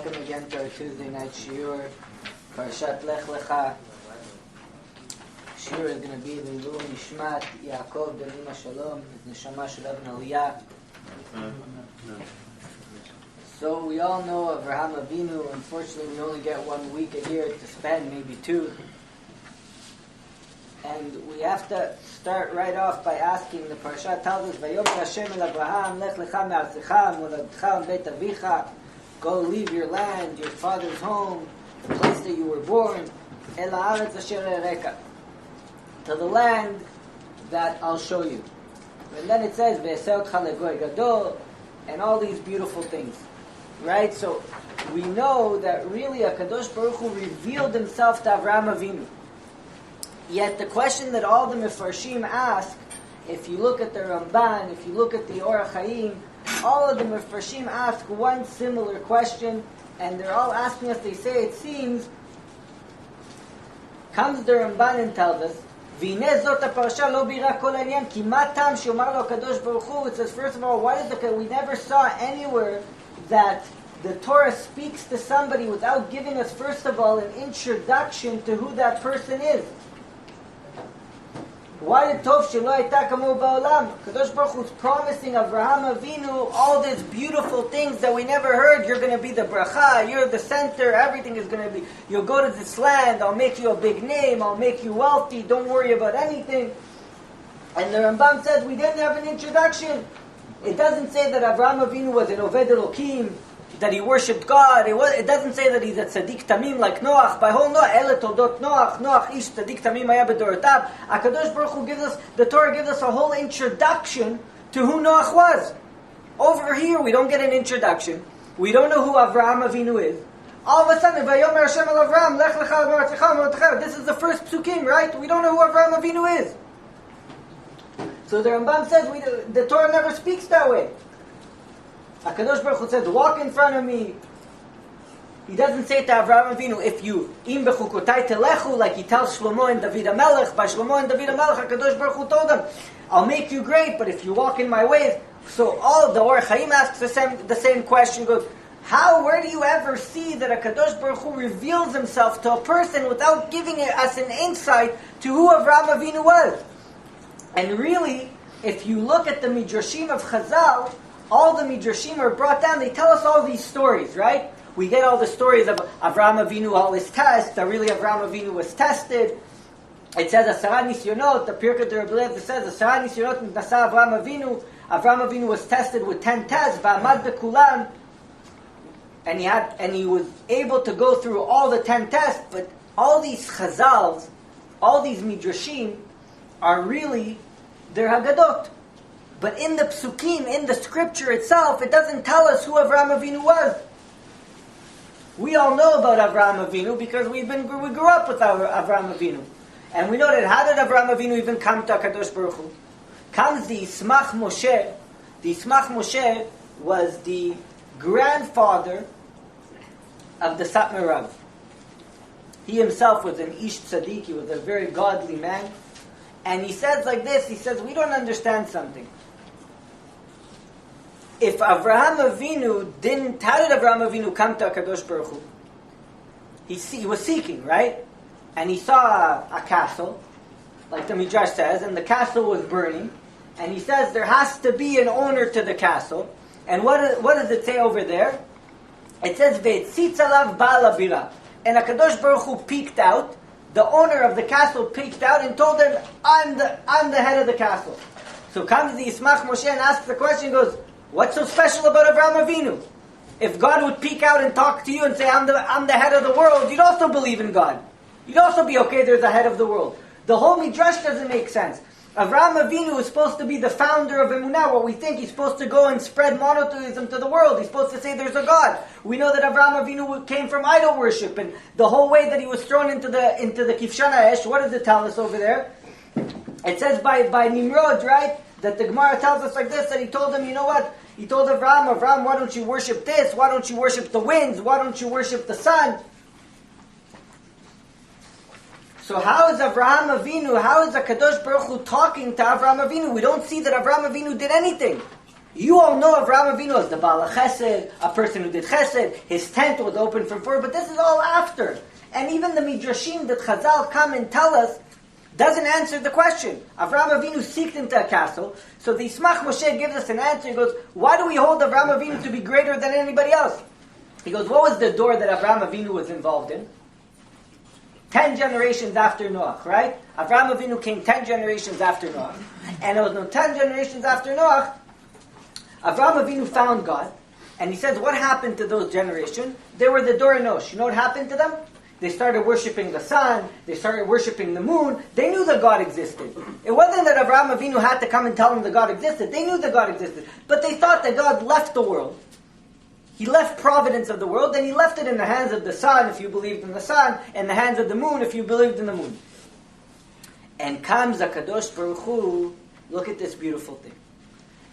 Welcome again to our Tuesday night shiur, Parashat Lech Lecha. Shiur is going to be Lilu Nishmat Yaakov ben Ima Shalom, Neshama Shel Ibn Aliyah. So we all know Avraham Avinu. Unfortunately, we only get 1 week a year to spend, maybe two. And we have to start right off by asking, the Parasha tells us, Vayomer Hashem el Avraham, Lech Lecha me'artzecha, moladcha u'beit avicha. Go leave your land, your father's home, the place that you were born, El haaretz asher ereka, to the land that I'll show you. And then it says, Ve'eseh otcha legoy gadol, and all these beautiful things. Right? So we know that really HaKadosh Baruch Hu revealed himself to Avraham Avinu. Yet the question that all the Mefarshim ask, if you look at the Ramban, if you look at the Orach Chaim, all of the Mefarshim ask one similar question, and they're all asking us, they say, it seems, comes the Ramban and tells us, V'ineh zot ha'parasha lo bira kol ha'inyan, ki ma tam she'omar lo HaKadosh Baruch Hu. It says, first of all, why is we never saw anywhere that the Torah speaks to somebody without giving us, first of all, an introduction to who that person is. Why did Tov Shelo Hayta Kamo Ba'olam? Kadosh Baruch Hu's promising Avraham Avinu all these beautiful things that we never heard. You're going to be the bracha, you're the center, everything is going to be, you'll go to this land, I'll make you a big name, I'll make you wealthy, don't worry about anything. And the Rambam says we didn't have an introduction. It doesn't say that Avraham Avinu was an Oved Elokim, that he worshipped God. It doesn't say that he's a tzaddik tamim like Noach. By whole Noach, Ele Toldot Noach ish tzaddik tamim haya b'dorotav. HaKadosh Baruch Hu gives us, the Torah gives us a whole introduction to who Noach was. Over here, we don't get an introduction. We don't know who Avraham Avinu is. All of a sudden, Vayomer Hashem el Avraham, Lech Lecha me'artzecha moladcha. This is the first psukim, right? We don't know who Avraham Avinu is. So the Rambam says the Torah never speaks that way. HaKadosh Baruch Hu says, walk in front of me. He doesn't say to Avraham Avinu, if you, im bechukotai telechu, like he tells Shlomo and David HaMelech. By Shlomo and David HaMelech, HaKadosh Baruch Hu told them, I'll make you great, but if you walk in my ways. So all the Orach Chaim asks the same question, goes, where do you ever see that HaKadosh Baruch Hu reveals himself to a person without giving us an insight to who Avraham Avinu was? And really, if you look at the Midrashim of Chazal, all the Midrashim are brought down, they tell us all these stories, right? We get all the stories of Avraham Avinu, all his tests, that really Avraham Avinu was tested. It says, Asara Nisyonot, the Pirkei de Rabbi Lev says, Asara Nisyonot nasa Avraham Avinu. Avraham Avinu was tested with 10 tests, V'amad bekulan, and he was able to go through all the 10 tests, but all these Chazals, all these Midrashim, are really, they're Haggadot. But in the psukim, in the scripture itself, it doesn't tell us who Avraham Avinu was. We all know about Avraham Avinu because we grew up with Avraham Avinu. And we know that how did Avraham Avinu even come to HaKadosh Baruch Hu? Comes the Yismach Moshe. The Yismach Moshe was the grandfather of the Satmar Rav. He himself was an Ish Tzaddik, he was a very godly man. And he says like this, he says, we don't understand something. If Avraham Avinu didn't, how did Avraham Avinu come to HaKadosh Baruch Hu? He was seeking, right? And he saw a castle, like the Midrash says, and the castle was burning. And he says there has to be an owner to the castle. And what does it say over there? It says, Ve'etzitz alav ba'al habira. And HaKadosh Baruch Hu peeked out. The owner of the castle peeked out and told him, I'm the head of the castle. So comes the Yismach Moshe and asks the question, goes, what's so special about Avraham Avinu? If God would peek out and talk to you and say, I'm the head of the world, you'd also believe in God. You'd also be okay, there's a head of the world. The whole Midrash doesn't make sense. Avraham Avinu is supposed to be the founder of Emunah. What we think, he's supposed to go and spread monotheism to the world. He's supposed to say there's a God. We know that Avraham Avinu came from idol worship, and the whole way that he was thrown into the Kifshan HaEsh, what does it tell us over there? It says by Nimrod, right? That the Gemara tells us like this, that he told him, you know what? He told Avraham, why don't you worship this? Why don't you worship the winds? Why don't you worship the sun? So how is Avraham Avinu, how is HaKadosh Baruch Hu talking to Avraham Avinu? We don't see that Avraham Avinu did anything. You all know Avraham Avinu as the Baal Chesed, a person who did Chesed. His tent was open for four, but this is all after. And even the Midrashim that Chazal come and tell us doesn't answer the question. Avraham Avinu seeked into a castle, so the Yismach Moshe gives us an answer. He goes, why do we hold Avraham Avinu to be greater than anybody else? He goes, what was the door that Avraham Avinu was involved in? 10 generations after Noach, right? Avraham Avinu came 10 generations after Noach. And it was no 10 generations after Noach, Avraham Avinu found God, and he says, what happened to those generations? They were the Dor Enosh. You know what happened to them? They started worshipping the sun, they started worshipping the moon. They knew that God existed. It wasn't that Avraham Avinu had to come and tell them that God existed. They knew that God existed. But they thought that God left the world. He left providence of the world, and he left it in the hands of the sun, if you believed in the sun, and the hands of the moon, if you believed in the moon. And comes HaKadosh Baruch Hu, look at this beautiful thing,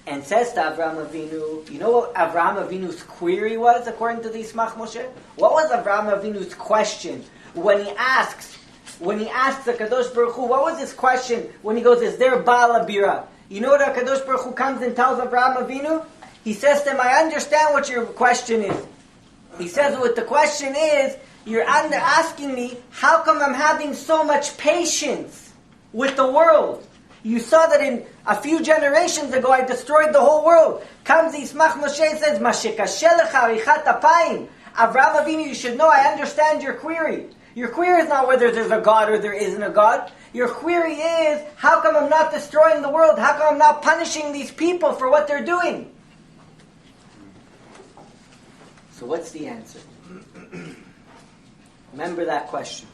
and says to Avraham Avinu, you know what Avraham Avinu's query was, according to the Yismach Moshe? What was Avraham Avinu's question when he asks the Kadosh Baruch Hu? What was his question when he goes, is there Baal Abira? You know what HaKadosh Baruch Hu comes and tells Avraham Avinu? He says to him, I understand what your question is. He says, what the question is, you're asking me, how come I'm having so much patience with the world? You saw that in a few generations ago, I destroyed the whole world. Comes the Yismach Moshe and says, Avraham Avinu, you should know, I understand your query. Your query is not whether there's a God or there isn't a God. Your query is, how come I'm not destroying the world? How come I'm not punishing these people for what they're doing? So what's the answer? Remember that question.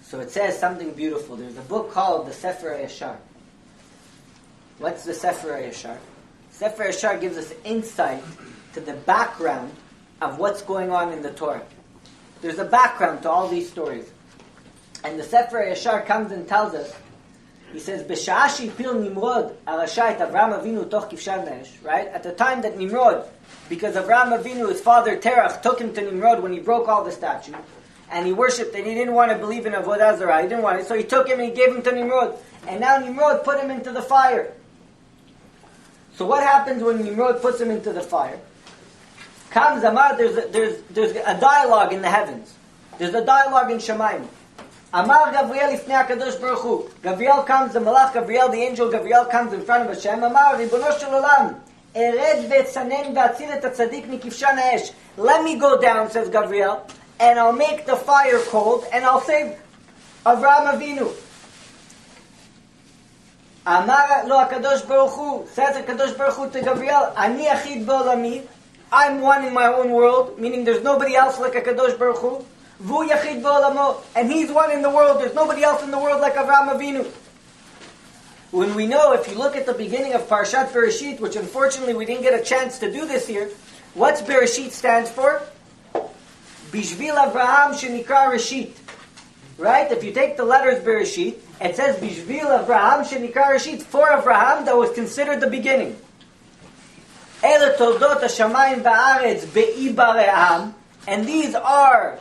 So it says something beautiful. There's a book called the Sefer Yashar. What's the Sefer Yashar? Sefer Yashar gives us insight to the background of what's going on in the Torah. There's a background to all these stories. And the Sefer Yashar comes and tells us, he says, B'sha'ashi pil Nimrod arashait Avraham Avinu toch kivshan ne'esh, right? At the time that Nimrod, because Avraham Avinu, his father Terach, took him to Nimrod when he broke all the statues, and he worshipped, and he didn't want to believe in Avodah Zarah. He didn't want it, so he took him and he gave him to Nimrod. And now Nimrod put him into the fire. So what happens when Nimrod puts him into the fire? Comes Amar, there's a dialogue in the heavens. There's a dialogue in Shamayim. Amar Gabriel ifnei HaKadosh Baruch Hu. Gabriel comes, the Malach Gabriel, the angel Gabriel comes in front of Hashem. Amar, Ribono shel Olam, ered ve'etzanen ve'atzil et hatzadik mikivshan ha'esh. Let me go down, says Gabriel, and I'll make the fire cold, and I'll save Avraham Avinu. Amar lo HaKadosh Baruch Hu, says HaKadosh Baruch Hu to Gabriel, Ani achid ba'olami, I'm one in my own world, meaning there's nobody else like HaKadosh Baruch Hu. Vu yachid ba'olamo, and he's one in the world, there's nobody else in the world like Avraham Avinu. When we know, if you look at the beginning of Parashat Bereshit, which unfortunately we didn't get a chance to do this here, what's Bereshit stands for? Bishvil Avraham shenikra Reshit. Right? If you take the letters Bereshit, it says Bishvil Avraham shenikra Reshit, for Avraham, that was considered the beginning. Ele toldot hashamayim ba'aretz be'i bare'am, and these are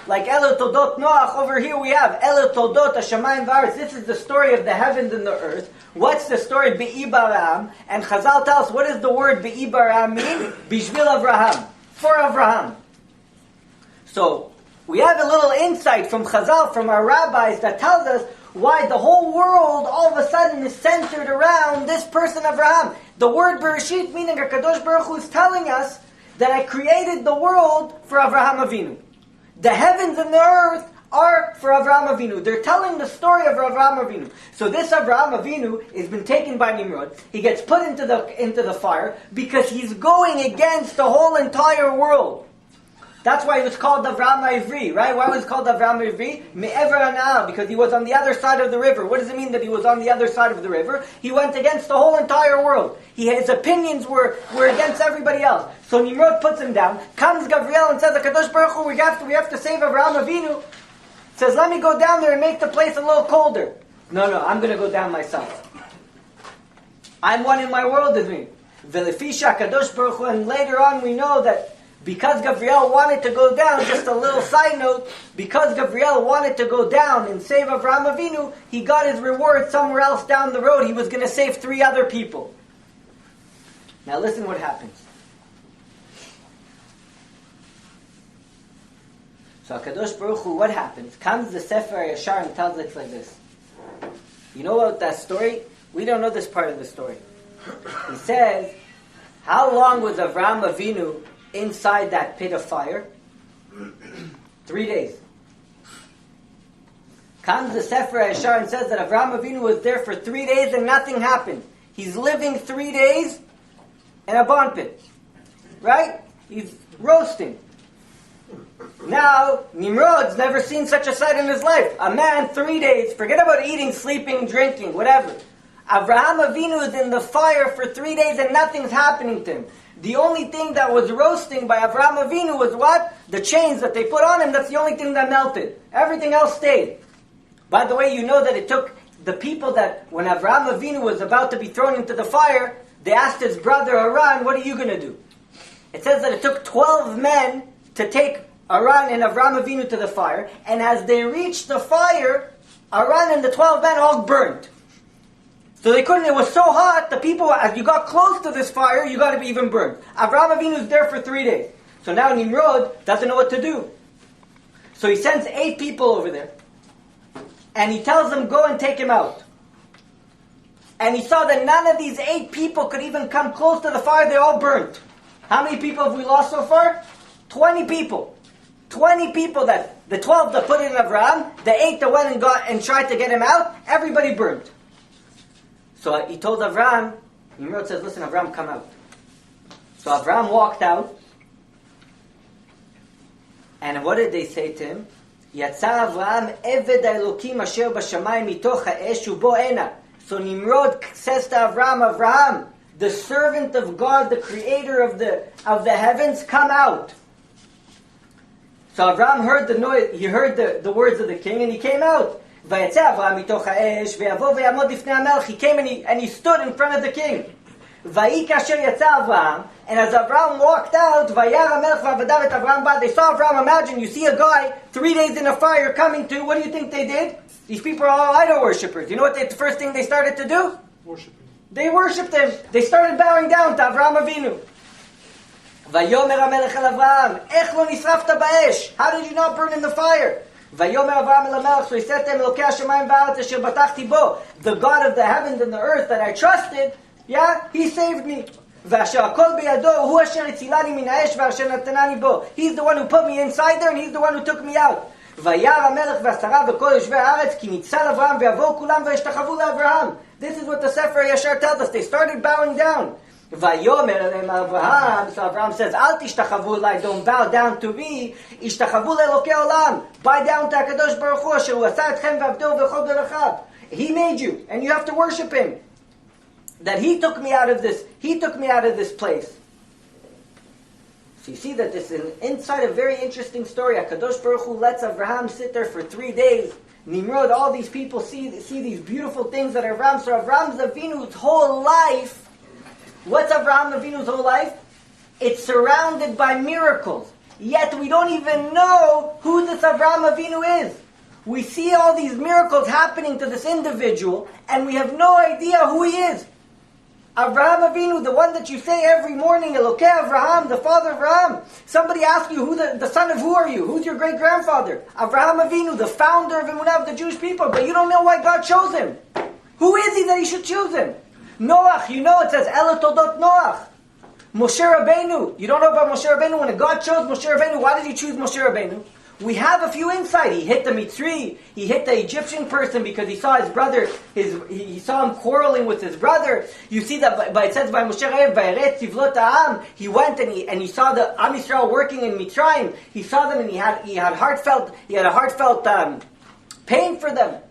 like Ele toldot Noach. Over here we have Ele toldot hashamayim ba'aretz. This is the story of the heavens and the earth. What's the story? Be'i bare'am. And Chazal tells us, what does the word be'i bare'am mean? Bishvil Avraham, for Avraham. So, we have a little insight from Chazal, from our rabbis, that tells us why the whole world all of a sudden is centered around this person, Avraham. The word Bereshit, meaning HaKadosh Baruch Hu is telling us that I created the world for Avraham Avinu. The heavens and the earth are for Avraham Avinu. They're telling the story of Avraham Avinu. So this Avraham Avinu has been taken by Nimrod. He gets put into the fire because he's going against the whole entire world. That's why he was called Avraham Ivri, right? Why was he called Avraham Ivri? Me'ever anah, because he was on the other side of the river. What does it mean that he was on the other side of the river? He went against the whole entire world. His opinions were against everybody else. So Nimrod puts him down. Comes Gabriel and says, HaKadosh Baruch Hu, we have to save Avraham Avinu. Says, let me go down there and make the place a little colder. No, I'm going to go down myself. I'm one in my world, is me. Velefisha HaKadosh Baruch Hu, and later on we know that because Gabriel wanted to go down, just a little side note, because Gabriel wanted to go down and save Avraham Avinu, he got his reward somewhere else down the road. He was going to save 3 other people. Now listen what happens. So HaKadosh Baruch Hu, what happens? Comes the Sefer Yashar and tells it like this. You know what that story? We don't know this part of the story. He says, how long was Avraham Avinu inside that pit of fire? 3 days. Comes the Sefer Yashar and says that Avraham Avinu was there for 3 days and nothing happened. He's living 3 days in a bond pit. Right? He's roasting. Now, Nimrod's never seen such a sight in his life. A man, 3 days, forget about eating, sleeping, drinking, whatever. Avraham Avinu is in the fire for 3 days and nothing's happening to him. The only thing that was roasting by Avraham Avinu was what? The chains that they put on him, that's the only thing that melted. Everything else stayed. By the way, you know that it took the people that, when Avraham Avinu was about to be thrown into the fire, they asked his brother Aran, what are you going to do? It says that it took 12 men to take Aran and Avraham Avinu to the fire, and as they reached the fire, Aran and the 12 men all burnt. So they couldn't, it was so hot, the people, as you got close to this fire, you got to be even burned. Avraham Avinu is there for 3 days. So now Nimrod doesn't know what to do. So he sends 8 people over there, and he tells them, go and take him out. And he saw that none of these 8 people could even come close to the fire, they all burnt. How many people have we lost so far? 20 people. 20 people, that the 12 that put in Avraham, the 8 that went and got and tried to get him out, everybody burned. So he told Avraham, Nimrod says, listen, Avraham, come out. So Avraham walked out, and what did they say to him? Yatsa Avraham eved Elokim asher b'shamayim mitoch ha'esh ubo ena. So Nimrod says to Avraham, Avraham, the servant of God, the creator of the heavens, come out. So Avraham heard the noise, he heard the words of the king, and he came out. He came and he stood in front of the king. And as Avraham walked out, they saw Avraham. Imagine, you see a guy 3 days in a fire coming to, what do you think they did? These people are all idol worshippers. You know what the first thing they started to do? Worship him. They worshipped him. They started bowing down to Avraham Avinu. ויאמר המלך אל אברהם, איך לא נשרפת באש? How did you not burn in the fire? ויאמר אברהם אל המלך, so he said to him, אלוקי השמיים והארץ אשר בטחתי בו, the God of the heavens and the earth that I trusted, yeah, he saved me. ואשר הכל בידו, הוא אשר הצילני מן האש ואשר נתנני בו. He's the one who put me inside there and he's the one who took me out. וירא המלך והשרה וכל יושבי הארץ, כי ניצל אברהם ויבואו כולם וישתחוו לאברהם. This is what the Sefer Yashar tells us. They started bowing down. Vayomer elem Avraham. So Avraham says, Al tishtachavu elai, don't bow down to me. Ishtachavu le'elokei olam. Bow down to HaKadosh Baruch Hu, asher hu asa etchem v'avdou v'chol derachav. He made you, and you have to worship him. That he took me out of this place. So you see that this is inside a very interesting story. HaKadosh Baruch Hu lets Avraham sit there for 3 days. Nimrod, all these people see these beautiful things that Avraham. So Avraham Avinu's whole life, what's Avraham Avinu's whole life? It's surrounded by miracles. Yet we don't even know who this Avraham Avinu is. We see all these miracles happening to this individual, and we have no idea who he is. Avraham Avinu, the one that you say every morning, Elokei Avraham, the father of Avraham. Somebody asks you, who the son of who are you? Who's your great-grandfather? Avraham Avinu, the founder of Emunah, of the Jewish people, but you don't know why God chose him. Who is he that he should choose him? Noach, you know it says, Ela Todot Noach. Moshe Rabbeinu, you don't know about Moshe Rabbeinu? When God chose Moshe Rabbeinu, why did he choose Moshe Rabbeinu? We have a few insight. He hit the Mitzri, he hit the Egyptian person because he saw his brother, he saw him quarreling with his brother. You see that, it says by Moshe Rabbeinu, Tzivlot Ha'am, he went and he saw the Am Yisrael working in Mitzrayim. He saw them and he had a heartfelt pain for them.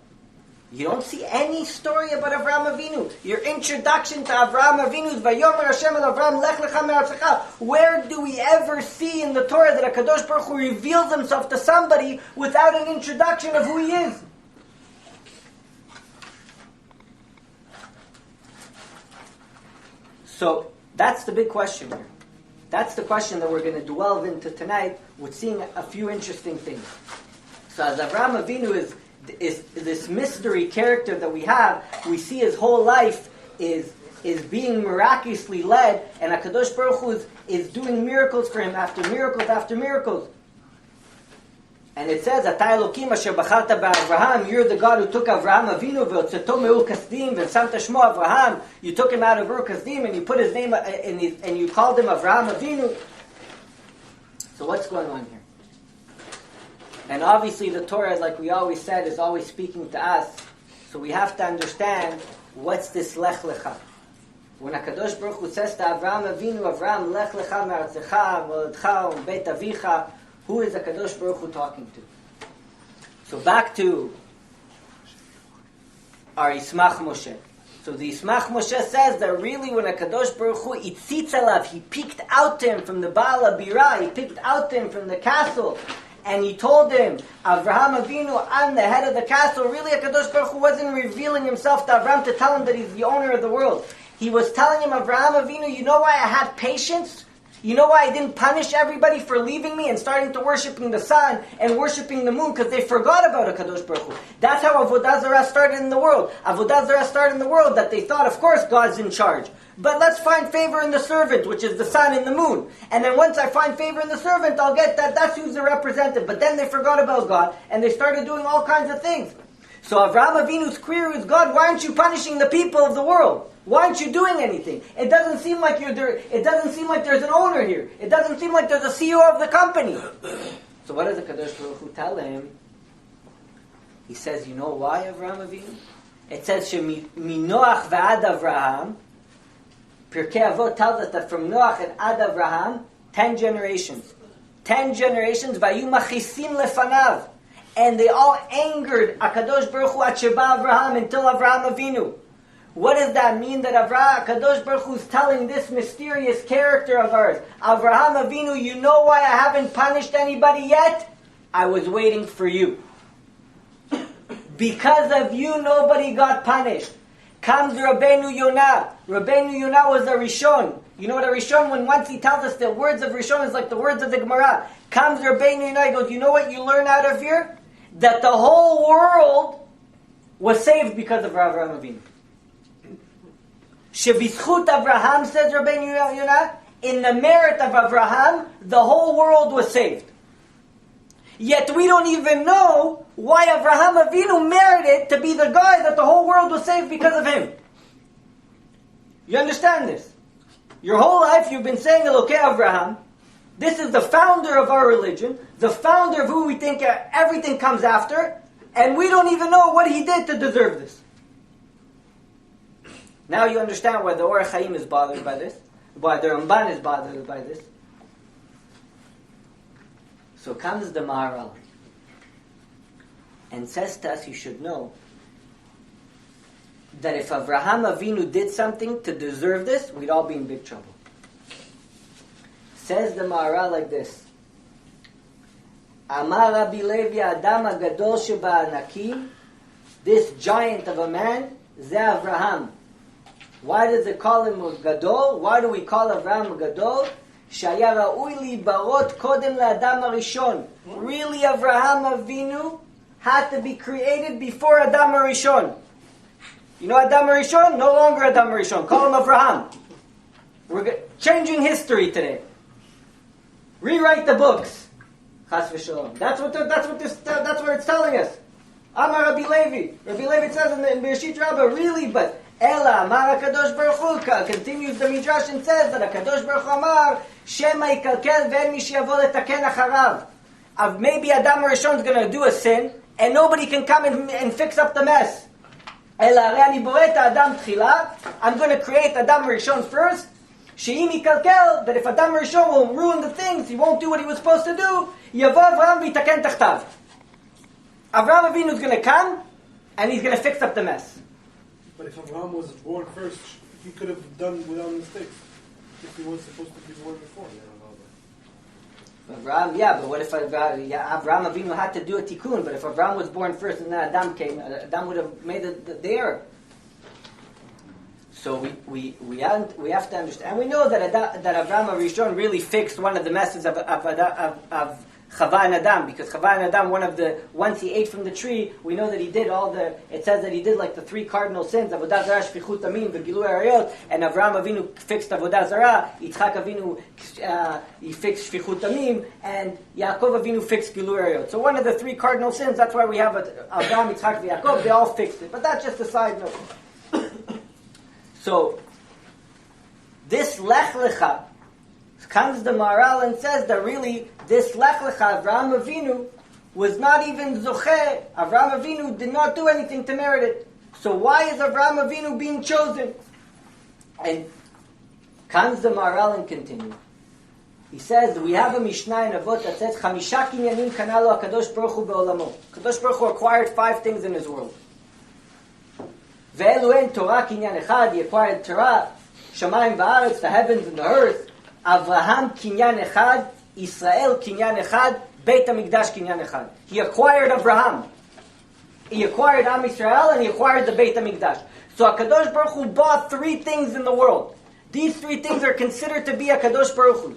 You don't see any story about Avraham Avinu. Your introduction to Avraham Avinu is Vayomer Hashem el Avraham Lech Lecha me'artzecha. Where do we ever see in the Torah that HaKadosh Baruch Hu reveals himself to somebody without an introduction of who he is? So, that's the big question here. That's the question that we're going to delve into tonight with seeing a few interesting things. So as Avraham Avinu is this mystery character that we have, we see his whole life is being miraculously led, and HaKadosh Baruch Hu is doing miracles for him after miracles after miracles. And it says, Ata Elokim asher bacharta ba'Avraham, you're the God who took Avraham Avinu ve'otzeto me'ur kasdim ve'samta shmo Avraham. You took him out of Ur Kasdim and you put his name and you called him Avraham Avinu. So what's going on here? And obviously the Torah, like we always said, is always speaking to us. So we have to understand what's this Lech Lecha. When HaKadosh Baruch Hu says to Avraham Avinu, Avraham, Lech Lecha me'artzecha, moledcha, u'beit avicha, who is HaKadosh Baruch Hu talking to? So back to our Yismach Moshe. So the Yismach Moshe says that really when HaKadosh Baruch Hu itzitz alav, he peeked out to him from the Baal HaBirah, he peeked out to him from the castle, and he told him, Avraham Avinu, I'm the head of the castle. Really HaKadosh Baruch Hu wasn't revealing himself to Avraham to tell him that he's the owner of the world. He was telling him, Avraham Avinu, you know why I had patience? You know why I didn't punish everybody for leaving me and starting to worshiping the sun and worshiping the moon? Because they forgot about HaKadosh Baruch Hu. That's how Avodah Zarah started in the world. Avodah Zarah started in the world that they thought, of course, God's in charge. But let's find favor in the servant, which is the sun and the moon. And then once I find favor in the servant, I'll get that. That's who's the representative. But then they forgot about God and they started doing all kinds of things. So Avraham Avinu's query is, God, why aren't you punishing the people of the world? Why aren't you doing anything? It doesn't seem like you're there. It doesn't seem like there's an owner here. It doesn't seem like there's a CEO of the company. So what does the Kadosh Baruch Hu tell him? He says, you know why, Avraham Avinu? It says, Minoach v'ad Avraham. Pirkei Avot tells us that from Noach and Ad Avraham, 10 generations. 10 generations, vayu machisim lefanav. And they all angered HaKadosh Baruch Hu at Sheba Avraham until Avraham Avinu. What does that mean that HaKadosh Baruch Hu is telling this mysterious character of ours? Avraham Avinu, you know why I haven't punished anybody yet? I was waiting for you. Because of you, nobody got punished. Comes Rabbeinu Yonah. Rabbeinu Yonah was a Rishon. You know what a Rishon, when once he tells us the words of Rishon is like the words of the Gemara. Comes Rabbeinu Yonah, he goes, you know what you learn out of here? That the whole world was saved because of Avraham Avinu. Shevizchut Avraham, says Rabbeinu Yonah, in the merit of Avraham, the whole world was saved. Yet we don't even know why Avraham Avinu merited to be the guy that the whole world was saved because of him. You understand this? Your whole life you've been saying Elokei Avraham. This is the founder of our religion, the founder of who we think everything comes after, and we don't even know what he did to deserve this. Now you understand why the Orach Chaim is bothered by this, why the Ramban is bothered by this. So comes the Maharal and says to us, you should know that if Avraham Avinu did something to deserve this, we'd all be in big trouble. Says the Maharal like this: Amar Rabbi Levi Adam Agadol Sheba Anakim, this giant of a man, Ze Avraham. Why does it call him Gadol? Why do we call Avraham Gadol? Shaya ra'ui li barot kodem la'adam harishon. Really, Avraham Avinu had to be created before Adam Harishon. You know Adam Harishon? No longer Adam Harishon. Call him Avraham. We're changing history today. Rewrite the books. Chas v'shalom. That's what it's telling us. Amar Rabbi Levi. Rabbi Levi says in Bereshit Rabbah, really, but Ela Amar HaKadosh Baruch Hu, continues the Midrash and says that HaKadosh Baruch Hu Amar Shema yikalkel ve'en mi sheyavo letaken acharav. Maybe Adam Harishon is going to do a sin and nobody can come and fix up the mess. Ela arei ani borei et Adam tchila. I'm going to create Adam Harishon first. She'im yikalkel, that if Adam Harishon will ruin the things, he won't do what he was supposed to do, yavo Avraham v'yitaken tachtav. Avraham Avinu is going to come and he's going to fix up the mess. But if Avraham was born first, he could have done without mistakes. If he was supposed to be born before. Avraham, yeah, but what if Avraham Avinu had to do a tikkun? But if Avraham was born first and then Adam came, Adam would have made the error. So we have to understand, and we know that Avraham Rishon really fixed one of the messes of Chava and Adam, because Chava and Adam, once he ate from the tree, we know that he did it says that he did like the 3 cardinal sins, Avodah Zarah, Shfichut Damim, V'Gilui Arayot, and Avraham Avinu fixed Avodah Zarah, Yitzchak Avinu, he fixed Shfichut Damim, and Yaakov Avinu fixed Gilui Arayot. So one of the 3 cardinal sins, that's why we have Avraham, Yitzchak, and Yaakov, they all fixed it. But that's just a side note. So, this Lech Lecha, comes the Maharal and says that really this Lech Lecha, Avraham Avinu, was not even Zocheh. Avraham Avinu did not do anything to merit it. So why is Avraham Avinu being chosen? And comes the Maharal and continue. He says, we have a Mishnah in Avot that says, Chamisha kinyanim kanalo HaKadosh Baruch Hu be'olamo. HaKadosh Baruch Hu acquired 5 things in his world. Ve'elu en Torah kinyan echad, he acquired Torah, Shamayim va'aretz, the heavens and the earth. Avraham kinyan echad, Israel kinyan echad, Beit HaMikdash kinyan echad. He acquired Avraham. He acquired Am Yisrael and he acquired the Beit HaMikdash. So HaKadosh Baruch Hu bought 3 things in the world. These 3 things are considered to be HaKadosh Baruch Hu.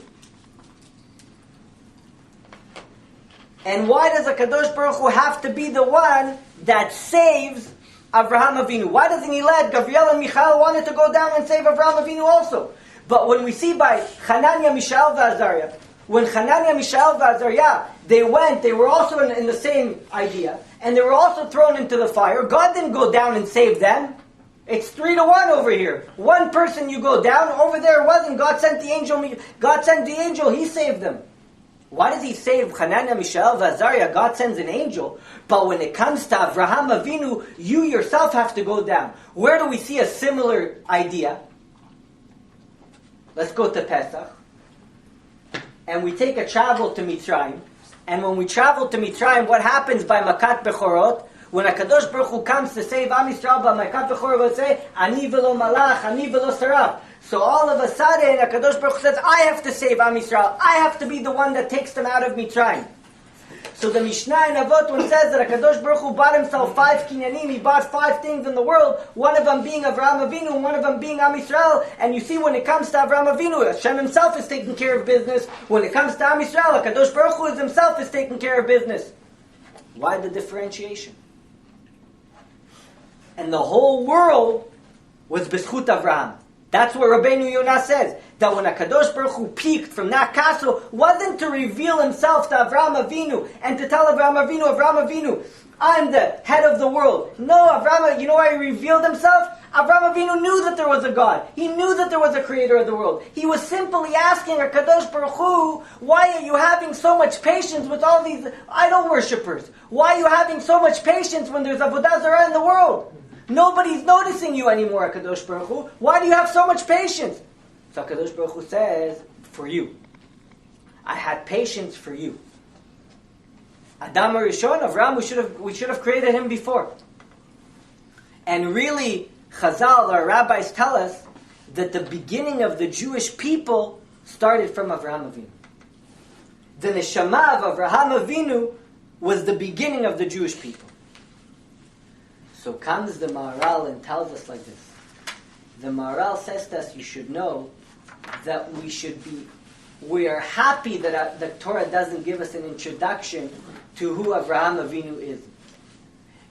And why does HaKadosh Baruch Hu have to be the one that saves Avraham Avinu? Why doesn't he let Gabriel and Michael wanted to go down and save Avraham Avinu also? But when we see by Hananiah, Mishael, Azariah, when Hananiah, Mishael, Azariah, they were also in the same idea, and they were also thrown into the fire. God didn't go down and save them. It's 3-1 over here. One person you go down, over there it wasn't. God sent the angel, he saved them. Why does he save Hananiah, Mishael, Azariah? God sends an angel. But when it comes to Avraham Avinu, you yourself have to go down. Where do we see a similar idea? Let's go to Pesach. And we take a travel to Mitzrayim. And when we travel to Mitzrayim, what happens by Makat Bechorot? When HaKadosh Baruch Hu comes to save Am Yisrael by Makat Bechorot, will say, Ani velo malach, ani velo saraf. So all of a sudden, HaKadosh Baruch Hu says, I have to save Am Yisrael. I have to be the one that takes them out of Mitzrayim. So the Mishnah in Avot one says that HaKadosh Baruch Hu bought himself 5 kinyanim, he bought 5 things in the world, one of them being Avraham Avinu, and one of them being Am Yisrael. And you see when it comes to Avraham Avinu, Hashem himself is taking care of business. When it comes to Am Yisrael, HaKadosh Baruch Hu himself is taking care of business. Why the differentiation? And the whole world was B'schut Avraham. That's what Rabbeinu Yonah says, that when HaKadosh Baruch Hu peaked from that castle, wasn't to reveal himself to Avraham Avinu, and to tell Avraham Avinu, I'm the head of the world. No, Avraham, you know why he revealed himself? Avraham Avinu knew that there was a God. He knew that there was a creator of the world. He was simply asking HaKadosh Baruch Hu, why are you having so much patience with all these idol worshippers? Why are you having so much patience when there's Avodah Zarah in the world? Nobody's noticing you anymore, HaKadosh Baruch Hu. Why do you have so much patience? So HaKadosh Baruch Hu says, for you. I had patience for you. Adam Rishon, Avraham, we should have created him before. And really, Chazal, our rabbis tell us that the beginning of the Jewish people started from Avraham Avinu. The neshama of Avraham Avinu was the beginning of the Jewish people. So comes the Maharal and tells us like this. The Maharal says to us, you should know that we are happy that the Torah doesn't give us an introduction to who Avraham Avinu is.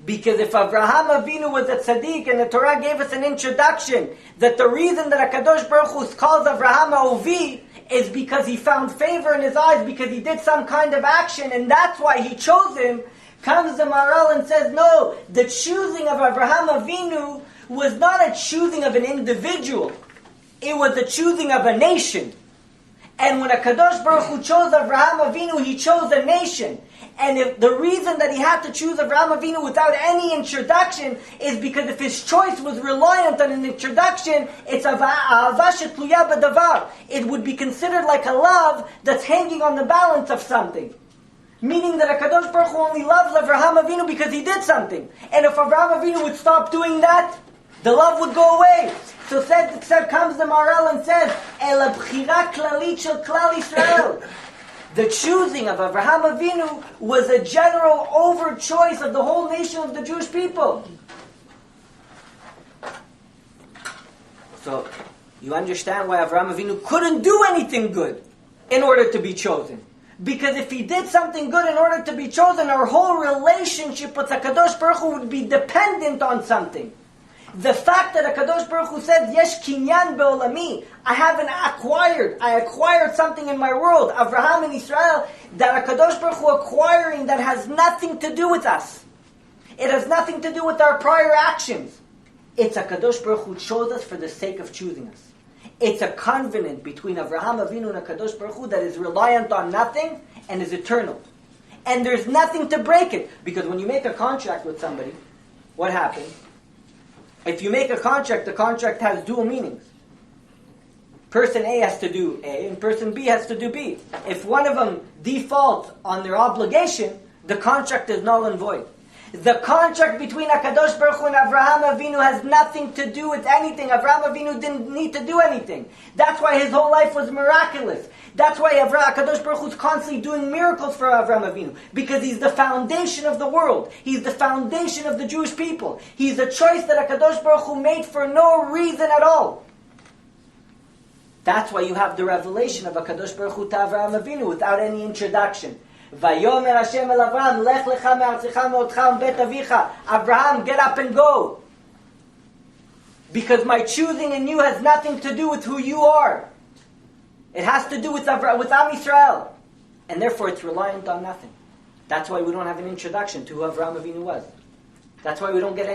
Because if Avraham Avinu was a tzaddik and the Torah gave us an introduction, that the reason that HaKadosh Baruch Hu calls Avraham Ahuvi is because he found favor in his eyes, because he did some kind of action, and that's why he chose him. Comes the Maharal and says, no, the choosing of Avraham Avinu was not a choosing of an individual. It was a choosing of a nation. And when HaKadosh Baruch Hu chose Avraham Avinu, he chose a nation. And if the reason that he had to choose Avraham Avinu without any introduction is because if his choice was reliant on an introduction, it's ahava shetluya b'davar. It would be considered like a love that's hanging on the balance of something. Meaning that HaKadosh Baruch Hu only loves Avraham Avinu because he did something. And if Avraham Avinu would stop doing that, the love would go away. So comes the Maharal and says, El b'chira klalit shel klal Yisrael. The choosing of Avraham Avinu was a general over-choice of the whole nation of the Jewish people. So, you understand why Avraham Avinu couldn't do anything good in order to be chosen. Because if he did something good in order to be chosen, our whole relationship with HaKadosh Baruch Hu would be dependent on something. The fact that HaKadosh Baruch Hu said, Yesh kinyan be'olami, I acquired something in my world, Avraham and Israel, that HaKadosh Baruch Hu acquiring that has nothing to do with us. It has nothing to do with our prior actions. It's HaKadosh Baruch Hu chose us for the sake of choosing us. It's a covenant between Avraham Avinu and HaKadosh Baruch Hu that is reliant on nothing and is eternal. And there's nothing to break it. Because when you make a contract with somebody, what happens? If you make a contract, the contract has dual meanings. Person A has to do A and person B has to do B. If one of them defaults on their obligation, the contract is null and void. The contract between HaKadosh Baruch Hu and Avraham Avinu has nothing to do with anything. Avraham Avinu didn't need to do anything. That's why his whole life was miraculous. That's why HaKadosh Baruch Hu is constantly doing miracles for Avraham Avinu. Because he's the foundation of the world. He's the foundation of the Jewish people. He's a choice that HaKadosh Baruch Hu made for no reason at all. That's why you have the revelation of HaKadosh Baruch Hu to Avraham Avinu without any introduction. Vayomer Hashem el Avraham, Lech lecha me'artzecha me'otcha u'bet avicha. Avraham, get up and go. Because my choosing in you has nothing to do with who you are. It has to do with Am Yisrael. And therefore it's reliant on nothing. That's why we don't have an introduction to who Avraham Avinu was. That's why we don't get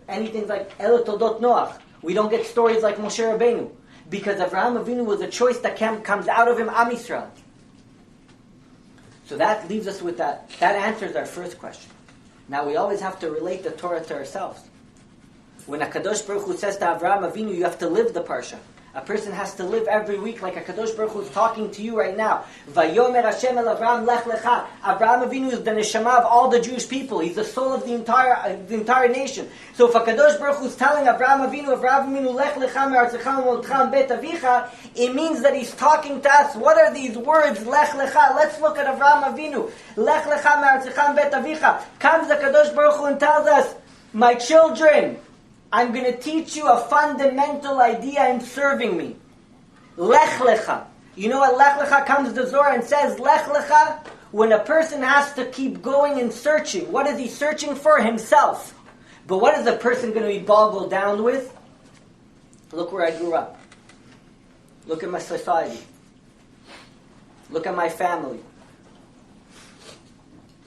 anything like El Toldot Noach. We don't get stories like Moshe Rabbeinu. Because Avraham Avinu was a choice that comes out of him, Am Yisrael. So that leaves us with that. That answers our first question. Now we always have to relate the Torah to ourselves. When HaKadosh Baruch Hu says to Avraham Avinu, you have to live the Parsha. A person has to live every week like HaKadosh Baruch Hu is talking to you right now. Vayomer Hashem el Avraham Lech Lecha. Avraham Avinu is the neshama of all the Jewish people. He's the soul of the entire nation. So if HaKadosh Baruch Hu is telling Avraham Avinu Lech Lecha me'artzecha me'otcha u'bet avicha, it means that he's talking to us. What are these words? Lech Lecha. Let's look at Avraham Avinu. Lech Lecha me'artzecha u'bet avicha. Comes HaKadosh Baruch Hu and tells us, my children, I'm going to teach you a fundamental idea in serving me. Lech Lecha. You know what Lech Lecha comes to Zohar and says, Lech Lecha, when a person has to keep going and searching, what is he searching for? Himself. But what is a person going to be boggled down with? Look where I grew up. Look at my society. Look at my family.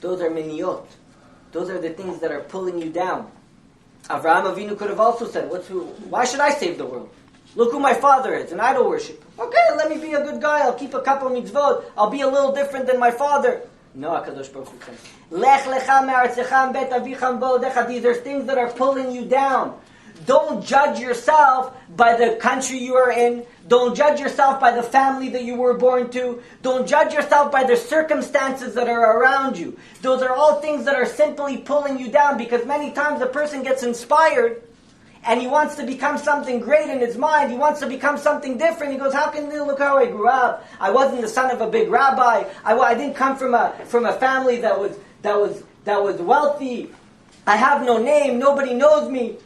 Those are miniyot. Those are the things that are pulling you down. Avraham Avinu could have also said, why should I save the world? Look who my father is, an idol worshiper. Okay, let me be a good guy, I'll keep a couple mitzvot, I'll be a little different than my father. No, HaKadosh Baruch Hu says, Lech lecha me'artzecha bet avicha bo'odecha. These are things that are pulling you down. Don't judge yourself by the country you are in. Don't judge yourself by the family that you were born to. Don't judge yourself by the circumstances that are around you. Those are all things that are simply pulling you down, because many times a person gets inspired and he wants to become something great in his mind. He wants to become something different. He goes, how can you look how I grew up? I wasn't the son of a big rabbi. I didn't come from a family that was wealthy. I have no name. Nobody knows me.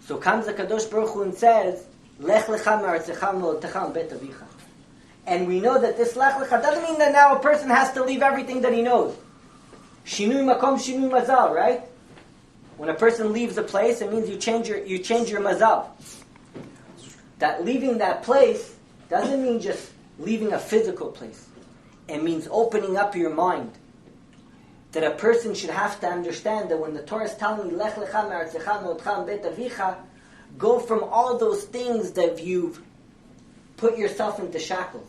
So comes the Kadosh Baruch Hu and says, Lech lecha me'artzecha me'otcha u'bet avicha. And we know that this Lech lecha doesn't mean that now a person has to leave everything that he knows. Shinui makom, shinui mazal, right? When a person leaves a place, it means you change your mazal. That leaving that place doesn't mean just leaving a physical place. It means opening up your mind. That a person should have to understand that when the Torah is telling you, Lech lecha me'artzecha me'otcha u'bet avicha, go from all those things that you've put yourself into shackles.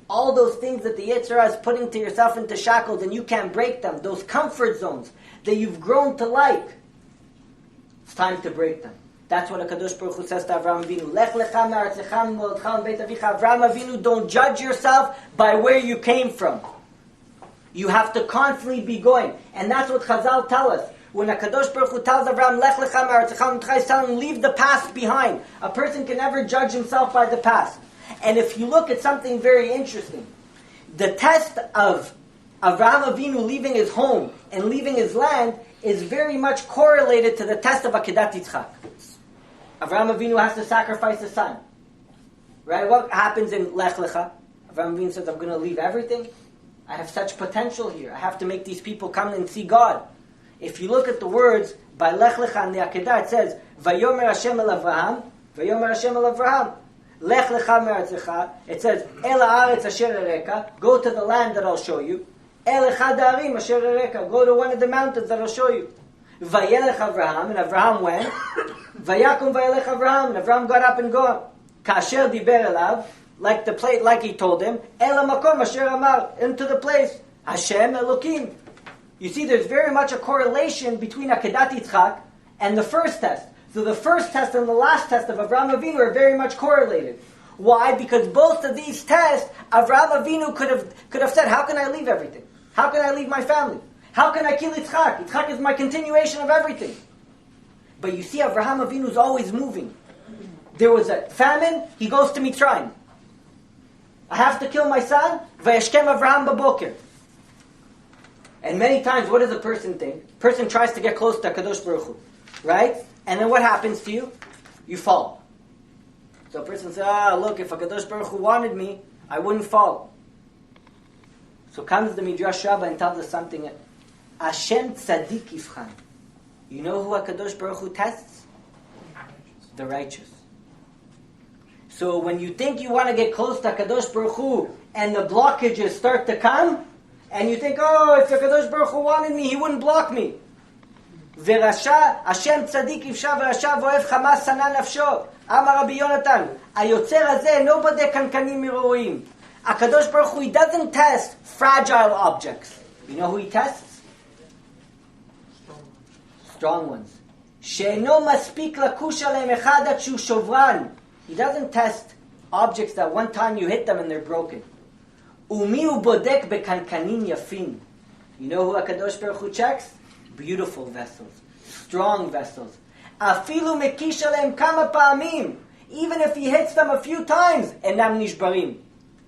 All those things that the Yetzer Hara is putting to yourself into shackles and you can't break them. Those comfort zones that you've grown to like. It's time to break them. That's what HaKadosh Baruch Hu says to Avraham Avinu. Lech lecha me'artzecha me'otcha u'bet avicha. Avraham Avinu, don't judge yourself by where you came from. You have to constantly be going. And that's what Chazal tell us. When HaKadosh Baruch Hu tells Avraham, Lech lecha me'artzecha me'otcha, he's telling him, leave the past behind. A person can never judge himself by the past. And if you look at something very interesting, the test of Avraham Avinu leaving his home and leaving his land is very much correlated to the test of Akedat Yitzchak. Avraham Avinu has to sacrifice his son. Right? What happens in Lech Lecha? Avraham Avinu says, I'm going to leave everything. I have such potential here. I have to make these people come and see God. If you look at the words by Lech Lecha and the Akedah, it says, Vayomer Hashem el Avraham, Vayomer Hashem el Avraham. Lech Lecha me'artzecha. It says, El haaretz asher ereka, go to the land that I'll show you. El echad ha'arim asher ereka, go to one of the mountains that I'll show you. Vayelech Avraham, and Avraham went. Vayakum vayelech Avraham, and Avraham got up and gone. Kasher diber elav, like the place, like he told him, El hamakom asher amar, into the place. Hashem Elokim. You see, there's very much a correlation between Akedat Yitzchak and the first test. So the first test and the last test of Avraham Avinu are very much correlated. Why? Because both of these tests, Avraham Avinu could have said, how can I leave everything? How can I leave my family? How can I kill Yitzchak? Yitzchak is my continuation of everything. But you see, Avraham Avinu is always moving. There was a famine, he goes to Mitzrayim. I have to kill my son, Vayashkem Avraham Baboker. And many times, what does a person think? Person tries to get close to HaKadosh Baruch Hu, right? And then what happens to you? You fall. So a person says, look, if HaKadosh Baruch Hu wanted me, I wouldn't fall. So comes the Midrash Rabbah and tells us something. Hashem Tzadik Yivchan. You know who HaKadosh Baruch Hu tests? The righteous. So when you think you want to get close to HaKadosh Baruch Hu and the blockages start to come, and you think, if HaKadosh Baruch Hu wanted me, he wouldn't block me. ורשע, השם צדיק יפשע ורשע ואוהב חמאס שנא נפשו. אמר רבי יונתן, היוצר הזה אינו בודק קנקנים מרועים. הקדוש ברוך הוא, he doesn't test fragile objects. You know who he tests? Strong ones. שאינו מספיק לקוש עליהם אחד עד שהוא שברן. He doesn't test objects that one time you hit them and they're broken. ומי הוא בודק בקנקנים יפים? You know who הקדוש ברוך הוא checks? Beautiful vessels, strong vessels. Afilu mekish aleim kama pa'amim. Even if he hits them a few times, enam nishbarim.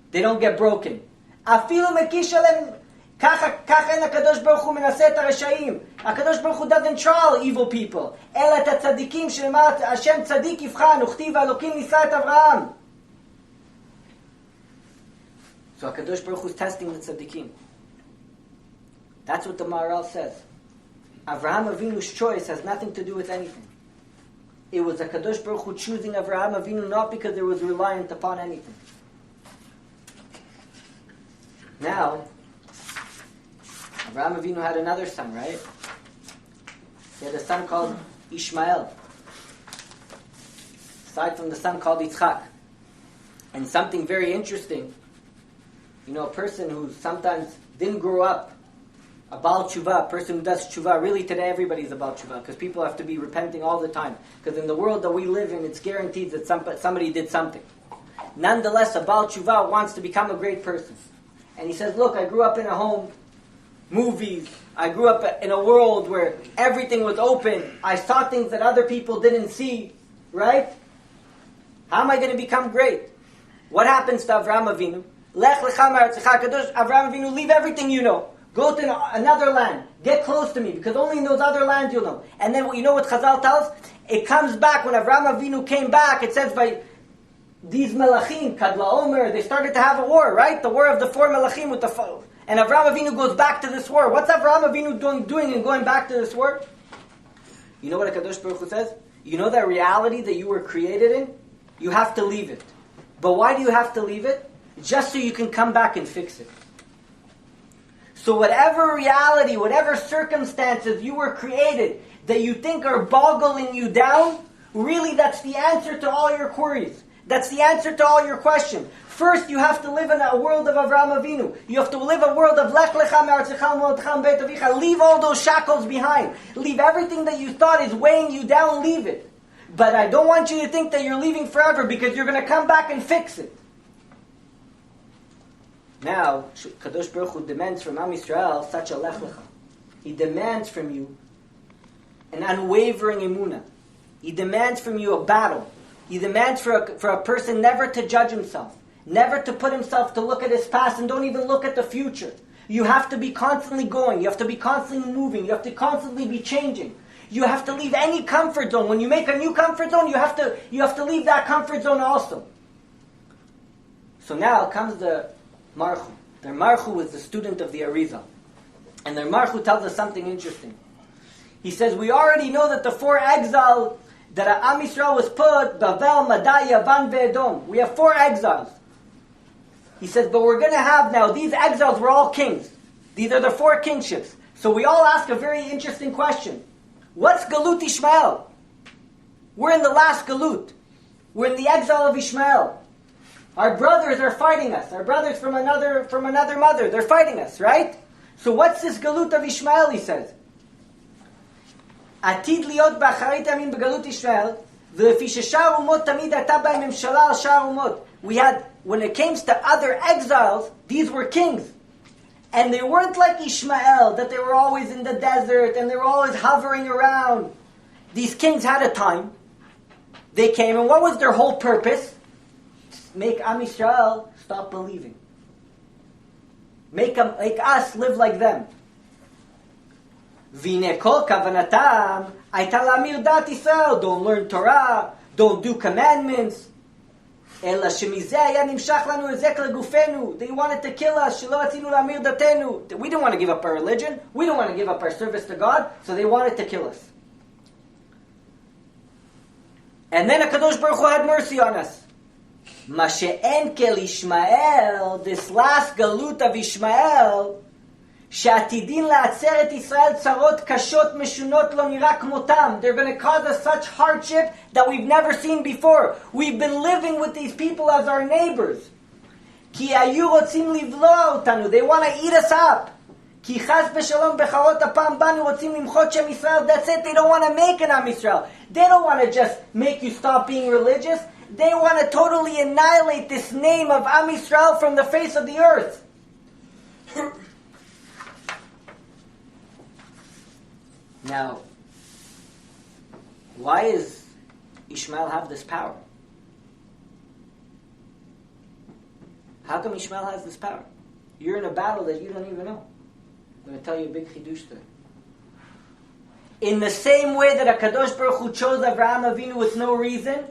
They don't get broken. Afilu mekish aleim. Kach en HaKadosh Baruch Hu menaseh et hareshayim. HaKadosh Baruch Hu doesn't trial evil people. El et hatzadikim she'emar Hashem tzadik yivchan uchtiv Elokim nisa et Avraham. So HaKadosh Baruch Hu is testing the tzadikim. That's what the Maharal says. Avraham Avinu's choice has nothing to do with anything. It was a Kadosh Baruch Hu choosing Avraham Avinu not because it was reliant upon anything. Now, Avraham Avinu had another son, right? He had a son called Ishmael. Aside from the son called Yitzchak. And something very interesting, a person who sometimes didn't grow up a Baal Tshuva, a person who does Tshuva. Really today everybody's a Baal Tshuva because people have to be repenting all the time. Because in the world that we live in, it's guaranteed that somebody did something. Nonetheless, a Baal Tshuva wants to become a great person. And he says, look, I grew up in a home, movies, I grew up in a world where everything was open. I saw things that other people didn't see, right? How am I going to become great? What happens to Avraham Avinu? Lech Lecha me'artzecha, Kadosh, Avraham Avinu, leave everything you know. Go to another land. Get close to me, because only in those other lands you'll know. And then you know what Chazal tells? It comes back, when Avraham Avinu came back, it says by these Melachim, Kadla Omer, they started to have a war, right? The war of the 4 Melachim with the foe. And Avraham Avinu goes back to this war. What's Avraham Avinu doing and going back to this war? You know what HaKadosh Baruch Hu says? You know that reality that you were created in? You have to leave it. But why do you have to leave it? Just so you can come back and fix it. So whatever reality, whatever circumstances you were created that you think are boggling you down, really that's the answer to all your queries. That's the answer to all your questions. First, you have to live in a world of Avraham Avinu. You have to live a world of Lech Lecha me'artzecha u'moldecha beit avicha. Leave all those shackles behind. Leave everything that you thought is weighing you down, leave it. But I don't want you to think that you're leaving forever because you're going to come back and fix it. Now, Kadosh Baruch Hu demands from Am Yisrael such a Lech Lecha. He demands from you an unwavering emunah. He demands from you a battle. He demands for a person never to judge himself, never to put himself to look at his past and don't even look at the future. You have to be constantly going. You have to be constantly moving. You have to constantly be changing. you have to leave any comfort zone. When you make a new comfort zone, you have to leave that comfort zone also. So now comes the Marchu. Their Marchu was the student of the Arizal. And their Marchu tells us something interesting. He says, we already know that the 4 exiles that Am Yisrael was put, Bavel, Madai, Yavan, Ve'edom. We have 4 exiles. He says, but we're going to have now, these exiles were all kings. These are the 4 kingships. So we all ask a very interesting question. What's Galut Ishmael? We're in the last Galut. We're in the exile of Ishmael. Our brothers are fighting us. Our brothers from another mother. They're fighting us, right? So what's this Galut of Ishmael, he says? Atid liot b'acharit yamin b'galut Ishmael, v'lefi sheshar umot tamid hata b'hem memshala al shar umot. We had, when it came to other exiles, these were kings. And they weren't like Ishmael, that they were always in the desert, and they were always hovering around. These kings had a time. They came, and what was their whole purpose? Make Am Yisrael stop believing. Make us live like them. V'nei kol kavanatam hayta la'amir dat Yisrael. Don't learn Torah. Don't do commandments. Ela shemizeh haya nimshach lanu ezek legufenu. They wanted to kill us. Shelo atzinu la'amir datenu. We didn't want to give up our religion. We didn't want to give up our service to God. So they wanted to kill us. And then HaKadosh Baruch Hu had mercy on us. Ma she'en kel Ishmael, this last galut of Ishmael, she'atidin la'atzeret Yisrael tzarot kashot meshunot lo nira kmotam. They're going to cause us such hardship that we've never seen before. We've been living with these people as our neighbors. Ki hayu rotzim livlo otanu. They want to eat us up. Ki chas b'shalom becharot apam banu rotzim limchot shem Yisrael. That's it. They don't want to make an Am Yisrael. They don't want to just make you stop being religious. They want to totally annihilate this name of Am Yisrael from the face of the earth. Now, why does Ishmael have this power? How come Ishmael has this power? You're in a battle that you don't even know. I'm going to tell you a big chidush today. In the same way that HaKadosh Baruch Hu chose Avraham Avinu with no reason,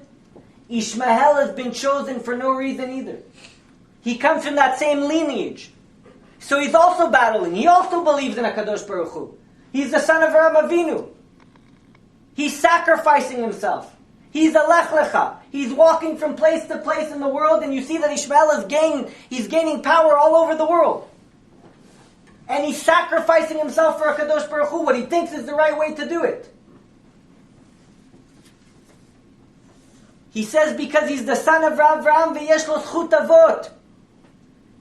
Ishmael has been chosen for no reason either. He comes from that same lineage. So he's also battling. He also believes in HaKadosh Baruch Hu. He's the son of Avraham Avinu. He's sacrificing himself. He's a Lech Lecha. He's walking from place to place in the world, and you see that Ishmael is gaining power all over the world. And he's sacrificing himself for HaKadosh Baruch Hu, what he thinks is the right way to do it. He says because he's the son of Avraham, v'yesh lo zchut avot.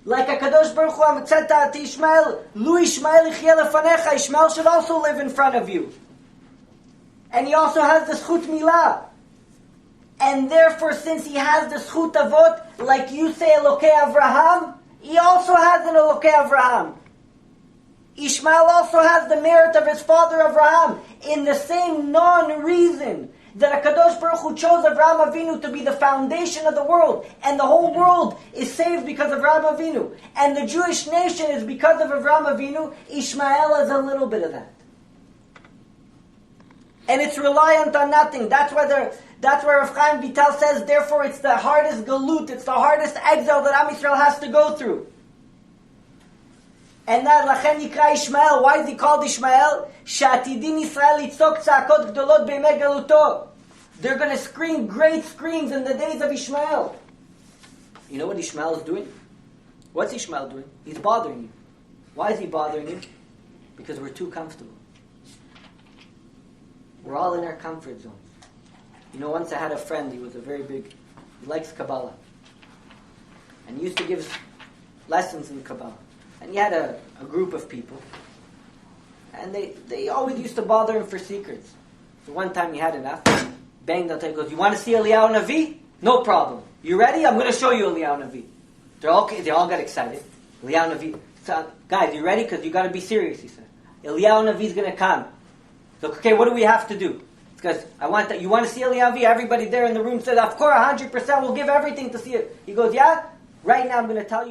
Like HaKadosh Baruch Hu said to Ishmael, Lu Ishmael yichyeh lefanecha. Ishmael should also live in front of you. And he also has the zchut milah. And therefore, since he has the zchut avot, like you say Elokei Avraham, he also has an Elokei Avraham. Ishmael also has the merit of his father Avraham, in the same non-reason that HaKadosh Baruch Hu chose Avraham Avinu to be the foundation of the world, and the whole world is saved because of Avraham Avinu, and the Jewish nation is because of Avraham Avinu. Ishmael has a little bit of that, and it's reliant on nothing. That's why Rav Chaim Vital says, therefore it's the hardest galut, it's the hardest exile that Am Yisrael has to go through. And that Lachen Yikra Ishmael. Why is he called Ishmael? Shatidin Yisrael Yitzok Tzakot Gdolot Beimei Galuto. They're going to scream great screams in the days of Ishmael. You know what Ishmael is doing? What's Ishmael doing? He's bothering you. Why is he bothering you? Because we're too comfortable. We're all in our comfort zones. You know, once I had a friend, he was he likes Kabbalah. And he used to give lessons in Kabbalah. And he had a group of people. And they always used to bother him for secrets. So one time he had enough. Banged on the table. He goes, you want to see Eliyahu Navi? No problem. You ready? I'm going to show you Eliyahu Navi. They all got excited. Eliyahu Navi. So, guys, you ready? Because you got to be serious, he said. Eliyahu Navi is going to come. So, okay, what do we have to do? Because you want to see Eliyahu Navi? Everybody there in the room said, of course, 100%, we'll give everything to see it. He goes, yeah? Right now I'm going to tell you.